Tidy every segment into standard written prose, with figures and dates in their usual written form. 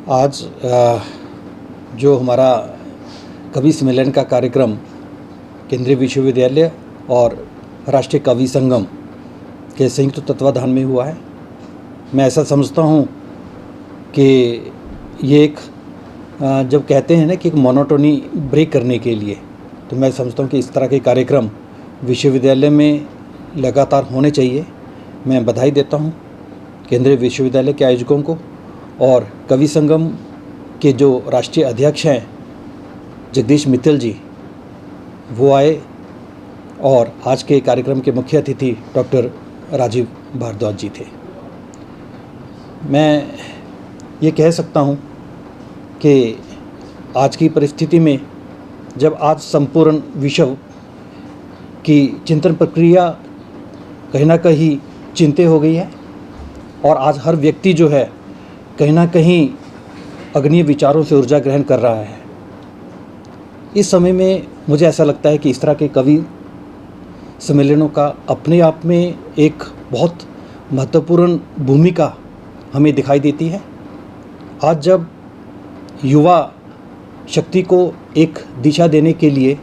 आज जो हमारा कवि सम्मेलन का कार्यक्रम केंद्रीय विश्वविद्यालय और राष्ट्रीय कवि संगम के संयुक्त तत्वाधान में हुआ है, मैं ऐसा समझता हूँ कि ये एक जब कहते हैं ना कि एक मोनोटोनी ब्रेक करने के लिए, तो मैं समझता हूँ कि इस तरह के कार्यक्रम विश्वविद्यालय में लगातार होने चाहिए। मैं बधाई देता हूँ केंद्रीय विश्वविद्यालय के आयोजकों को और कवि संगम के जो राष्ट्रीय अध्यक्ष हैं जगदीश मित्तल जी, वो आए और आज के कार्यक्रम के मुख्य अतिथि डॉक्टर राजीव भारद्वाज जी थे। मैं ये कह सकता हूँ कि आज की परिस्थिति में जब आज संपूर्ण विश्व की चिंतन प्रक्रिया कहीं ना कहीं चिंते हो गई है और आज हर व्यक्ति जो है कहीं ना कहीं अग्रणीय विचारों से ऊर्जा ग्रहण कर रहा है, इस समय में मुझे ऐसा लगता है कि इस तरह के कवि सम्मेलनों का अपने आप में एक बहुत महत्वपूर्ण भूमिका हमें दिखाई देती है। आज जब युवा शक्ति को एक दिशा देने के लिए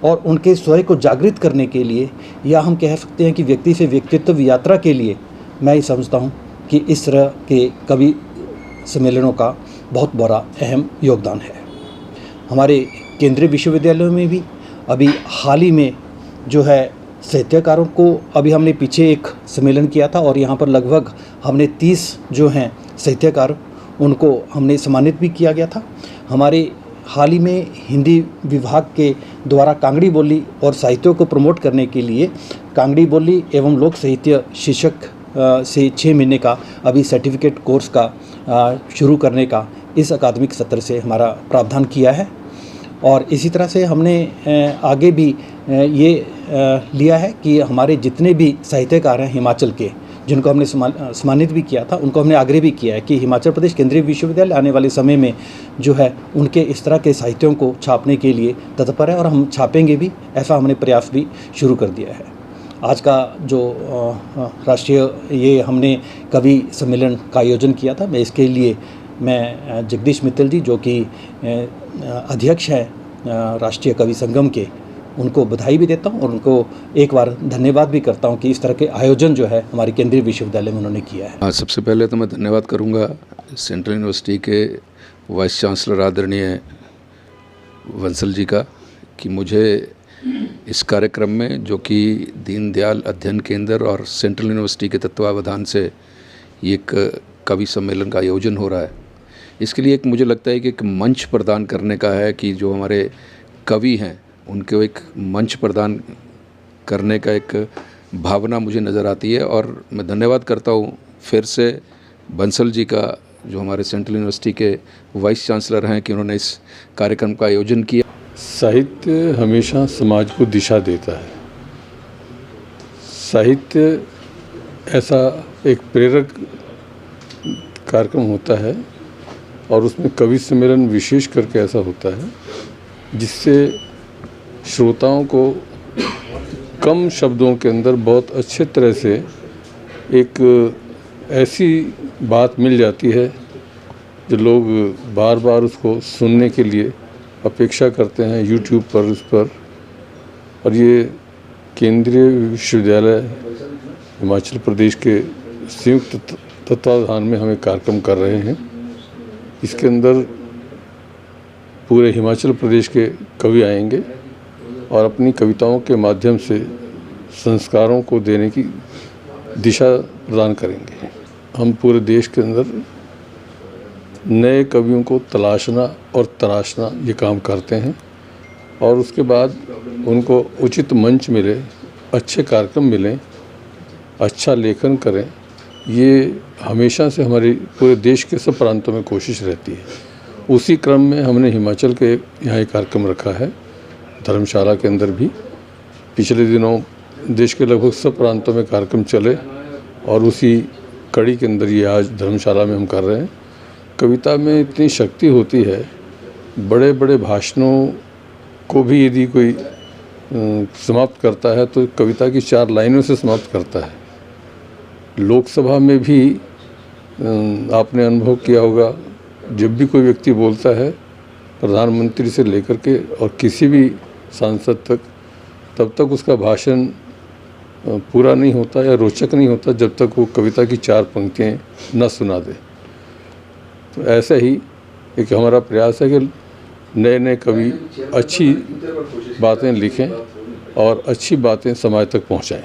और उनके स्वयं को जागृत करने के लिए, या हम कह सकते हैं कि व्यक्ति से व्यक्तित्व यात्रा के लिए, मैं ये समझता हूँ कि इस तरह के कवि सम्मेलनों का बहुत बड़ा अहम योगदान है। हमारे केंद्रीय विश्वविद्यालयों में भी अभी हाल ही में जो है साहित्यकारों को अभी हमने पीछे एक सम्मेलन किया था और यहाँ पर लगभग हमने 30 जो हैं साहित्यकार उनको हमने सम्मानित भी किया गया था। हमारे हाल ही में हिंदी विभाग के द्वारा कांगड़ी बोली और साहित्यों को प्रमोट करने के लिए कांगड़ी बोली एवं लोक साहित्य शीर्षक से 6 महीने का अभी सर्टिफिकेट कोर्स का शुरू करने का इस अकादमिक सत्र से हमारा प्रावधान किया है। और इसी तरह से हमने आगे भी ये लिया है कि हमारे जितने भी साहित्यकार हैं हिमाचल के, जिनको हमने सम्मानित भी किया था, उनको हमने आग्रह भी किया है कि हिमाचल प्रदेश केंद्रीय विश्वविद्यालय आने वाले समय में जो है उनके इस तरह के साहित्यों को छापने के लिए तत्पर है और हम छापेंगे भी, ऐसा हमने प्रयास भी शुरू कर दिया है। आज का जो राष्ट्रीय ये हमने कवि सम्मेलन का आयोजन किया था, मैं इसके लिए मैं जगदीश मित्तल जी जो कि अध्यक्ष हैं राष्ट्रीय कवि संगम के, उनको बधाई भी देता हूं और उनको एक बार धन्यवाद भी करता हूं कि इस तरह के आयोजन जो है हमारे केंद्रीय विश्वविद्यालय में उन्होंने किया है। हाँ, सबसे पहले तो मैं धन्यवाद करूंगा सेंट्रल यूनिवर्सिटी के वाइस चांसलर आदरणीय बंसल जी का कि मुझे इस कार्यक्रम में, जो कि दीनदयाल अध्ययन केंद्र और सेंट्रल यूनिवर्सिटी के तत्वावधान से एक कवि सम्मेलन का आयोजन हो रहा है, इसके लिए एक मुझे लगता है कि एक मंच प्रदान करने का है कि जो हमारे कवि हैं उनको एक मंच प्रदान करने का एक भावना मुझे नज़र आती है। और मैं धन्यवाद करता हूँ फिर से बंसल जी का, जो हमारे सेंट्रल यूनिवर्सिटी के वाइस चांसलर हैं, कि उन्होंने इस कार्यक्रम का आयोजन किया। साहित्य हमेशा समाज को दिशा देता है। साहित्य ऐसा एक प्रेरक कार्यक्रम होता है और उसमें कवि सम्मेलन विशेष करके ऐसा होता है जिससे श्रोताओं को कम शब्दों के अंदर बहुत अच्छे तरह से एक ऐसी बात मिल जाती है जो लोग बार बार उसको सुनने के लिए अपेक्षा करते हैं यूट्यूब पर, उस पर। और ये केंद्रीय विश्वविद्यालय हिमाचल प्रदेश के संयुक्त तत्वाधान में हम एक कार्यक्रम कर रहे हैं। इसके अंदर पूरे हिमाचल प्रदेश के कवि आएंगे और अपनी कविताओं के माध्यम से संस्कारों को देने की दिशा प्रदान करेंगे। हम पूरे देश के अंदर नए कवियों को तलाशना और तराशना ये काम करते हैं और उसके बाद उनको उचित मंच मिले, अच्छे कार्यक्रम मिलें, अच्छा लेखन करें, ये हमेशा से हमारी पूरे देश के सब प्रांतों में कोशिश रहती है। उसी क्रम में हमने हिमाचल के यहाँ एक कार्यक्रम रखा है, धर्मशाला के अंदर भी। पिछले दिनों देश के लगभग सब प्रांतों में कार्यक्रम चले और उसी कड़ी के अंदर ये आज धर्मशाला में हम कर रहे हैं। कविता में इतनी शक्ति होती है, बड़े बड़े भाषणों को भी यदि कोई समाप्त करता है तो कविता की 4 लाइनों से समाप्त करता है। लोकसभा में भी आपने अनुभव किया होगा, जब भी कोई व्यक्ति बोलता है प्रधानमंत्री से लेकर के और किसी भी सांसद तक, तब तक उसका भाषण पूरा नहीं होता या रोचक नहीं होता जब तक वो कविता की 4 पंक्तियाँ न सुना दे। तो ऐसा ही एक हमारा प्रयास है कि नए नए कवि अच्छी बातें लिखें और अच्छी बातें समाज तक पहुँचाएं।